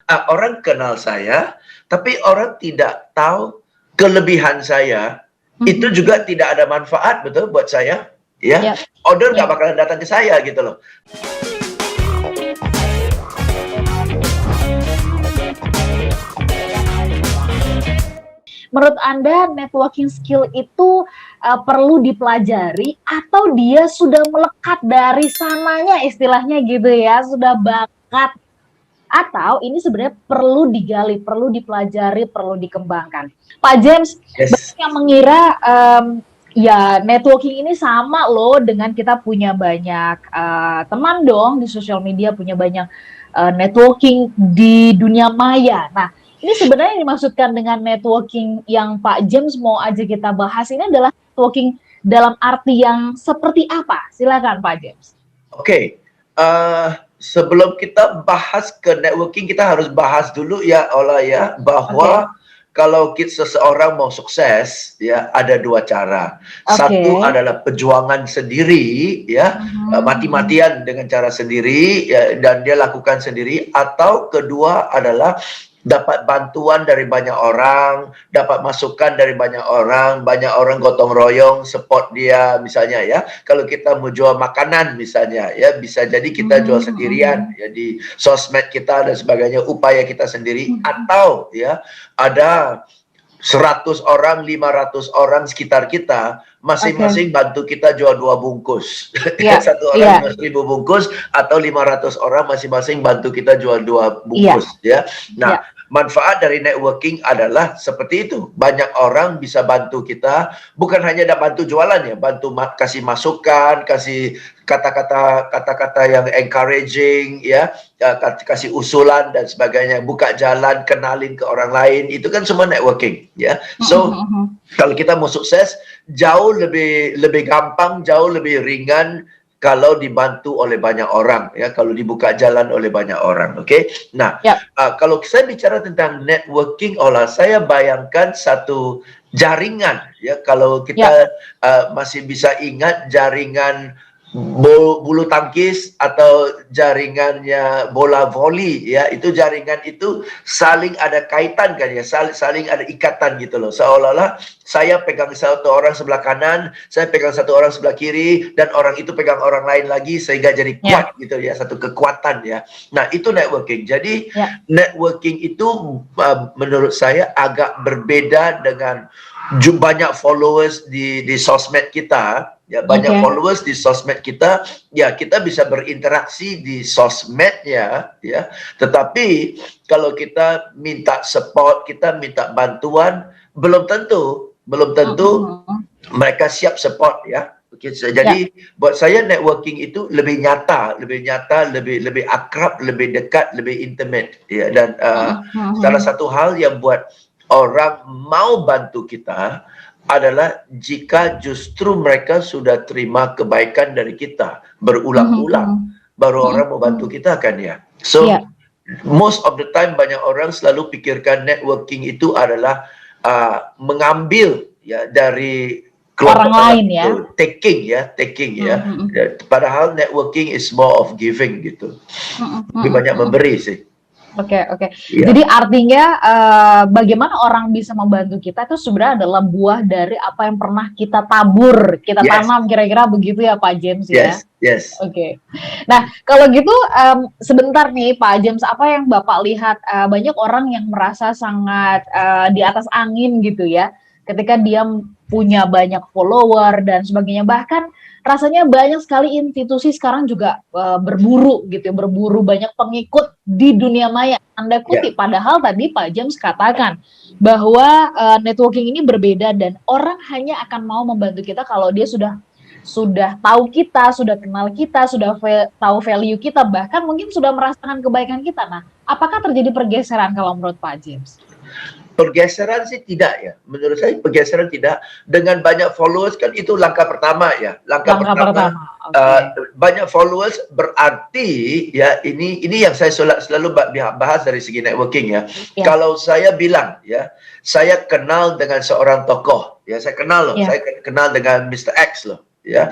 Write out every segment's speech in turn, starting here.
Orang kenal saya, tapi orang tidak tahu kelebihan saya. Itu juga tidak ada manfaat, betul, buat saya, ya. Yap. Order nggak Yap. bakalan datang ke saya, gitu loh. Menurut Anda networking skill itu perlu dipelajari atau dia sudah melekat dari sananya istilahnya gitu ya, sudah bakat, atau ini sebenarnya perlu digali, perlu dipelajari, perlu dikembangkan. Pak James, Yes. banyak yang mengira ya networking ini sama loh dengan kita punya banyak teman dong di sosial media, punya banyak networking di dunia maya. Nah, ini sebenarnya yang dimaksudkan dengan networking yang Pak James mau aja kita bahas ini adalah networking dalam arti yang seperti apa? Silakan Pak James. Oke, sebelum kita bahas ke networking, kita harus bahas dulu ya, Ola ya, bahwa kalau seseorang mau sukses, ya ada dua cara. Satu adalah perjuangan sendiri, ya, mati-matian dengan cara sendiri, ya, dan dia lakukan sendiri. Atau kedua adalah dapat bantuan dari banyak orang, dapat masukan dari banyak orang gotong royong support dia, misalnya ya. Kalau kita mau jual makanan misalnya ya, bisa jadi kita jual sendirian ya di sosmed kita dan sebagainya, upaya kita sendiri. Atau ya ada 100 orang, 500 orang sekitar kita, masing-masing bantu kita jual 2 bungkus. Satu orang 5.000 bungkus, atau 500 orang masing-masing bantu kita jual 2 bungkus. Ya. Nah, manfaat dari networking adalah seperti itu. Banyak orang bisa bantu kita, bukan hanya bantu jualan ya, bantu kasih masukan, kasih kata-kata yang encouraging ya, kasih usulan dan sebagainya, buka jalan, kenalin ke orang lain, itu kan semua networking ya. So kalau kita mau sukses, jauh lebih gampang, jauh lebih ringan kalau dibantu oleh banyak orang ya, kalau dibuka jalan oleh banyak orang. Oke. Nah, kalau saya bicara tentang networking, Ola, saya bayangkan satu jaringan ya. Kalau kita masih bisa ingat jaringan bulu tangkis atau jaringannya bola voli ya, itu jaringan itu saling ada kaitan kan ya, saling ada ikatan gitu loh, seolah-olah saya pegang satu orang sebelah kanan, saya pegang satu orang sebelah kiri, dan orang itu pegang orang lain lagi sehingga jadi kuat gitu ya, satu kekuatan ya. Nah, itu networking. Jadi networking itu menurut saya agak berbeda dengan banyak followers di sosmed kita. Ya, banyak followers di sosmed kita, ya kita bisa berinteraksi di sosmednya ya. Tetapi kalau kita minta support, kita minta bantuan, belum tentu mereka siap support ya. Oke, jadi buat saya networking itu lebih nyata, lebih akrab, lebih dekat, lebih intimate ya. Dan salah satu hal yang buat orang mau bantu kita adalah jika justru mereka sudah terima kebaikan dari kita berulang-ulang, baru orang mau bantu kita kan ya. So most of the time banyak orang selalu pikirkan networking itu adalah mengambil ya dari orang lain ya, taking ya. Padahal networking is more of giving gitu, lebih banyak memberi sih. Oke. Jadi artinya bagaimana orang bisa membantu kita itu sebenarnya adalah buah dari apa yang pernah kita tabur, kita tanam, kira-kira begitu ya Pak James ya. Yes. Oke. Nah, kalau gitu sebentar nih Pak James, apa yang Bapak lihat banyak orang yang merasa sangat di atas angin gitu ya, ketika dia punya banyak follower dan sebagainya, bahkan rasanya banyak sekali institusi sekarang juga berburu gitu, berburu banyak pengikut di dunia maya. Anda kutip, padahal tadi Pak James katakan bahwa networking ini berbeda dan orang hanya akan mau membantu kita kalau dia sudah tahu kita, sudah kenal kita, sudah tahu value kita, bahkan mungkin sudah merasakan kebaikan kita. Nah, apakah terjadi pergeseran kalau menurut Pak James? Pergeseran sih tidak ya, menurut saya pergeseran tidak. Dengan banyak followers kan itu langkah pertama ya, langkah pertama. Banyak followers berarti ya, ini yang saya selalu bahas dari segi networking ya. Kalau saya bilang ya, saya kenal dengan seorang tokoh ya, saya kenal loh, saya kenal dengan Mr. X loh ya.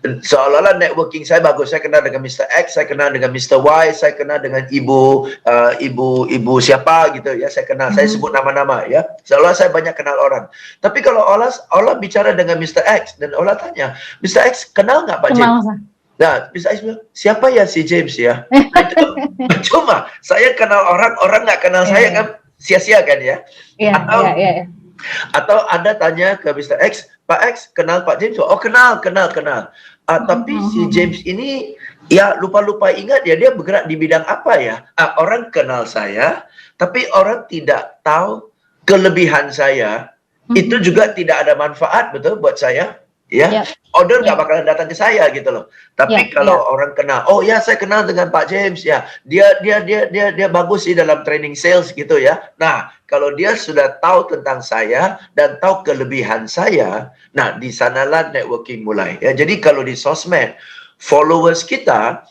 Seolah-olah networking saya bagus. Saya kenal dengan Mr. X, saya kenal dengan Mr. Y, saya kenal dengan ibu siapa gitu ya. Saya kenal, saya sebut nama-nama ya. Seolah saya banyak kenal orang. Tapi kalau Ola bicara dengan Mr. X dan Ola tanya, Mr. X kenal nggak Pak James? Nah, Mr. X bilang, siapa ya si James ya? Nah, itu cuma saya kenal orang nggak kenal saya kan sia-sia kan ya. Atau Anda tanya ke Mr. X, Pak X kenal Pak James? Oh kenal. Tapi si James ini ya lupa-lupa ingat ya dia bergerak di bidang apa ya? Orang kenal saya, tapi orang tidak tahu kelebihan saya. Itu juga tidak ada manfaat betul buat saya. Ya, order nggak bakalan datang ke saya gitu loh. Tapi kalau orang kenal, oh ya saya kenal dengan Pak James ya, dia bagus sih dalam training sales gitu ya. Nah, kalau dia sudah tahu tentang saya dan tahu kelebihan saya, nah di sanalah networking mulai. Ya, jadi kalau di sosmed, followers kita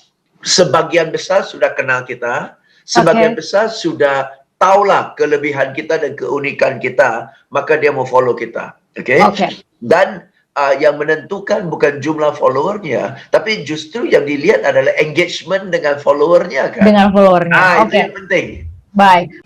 sebagian besar sudah kenal kita, sebagian besar sudah tahulah kelebihan kita dan keunikan kita, maka dia mau follow kita. Oke? Dan yang menentukan bukan jumlah followernya, tapi justru yang dilihat adalah engagement dengan followernya kan. Dengan followernya. Itu yang penting. Baik.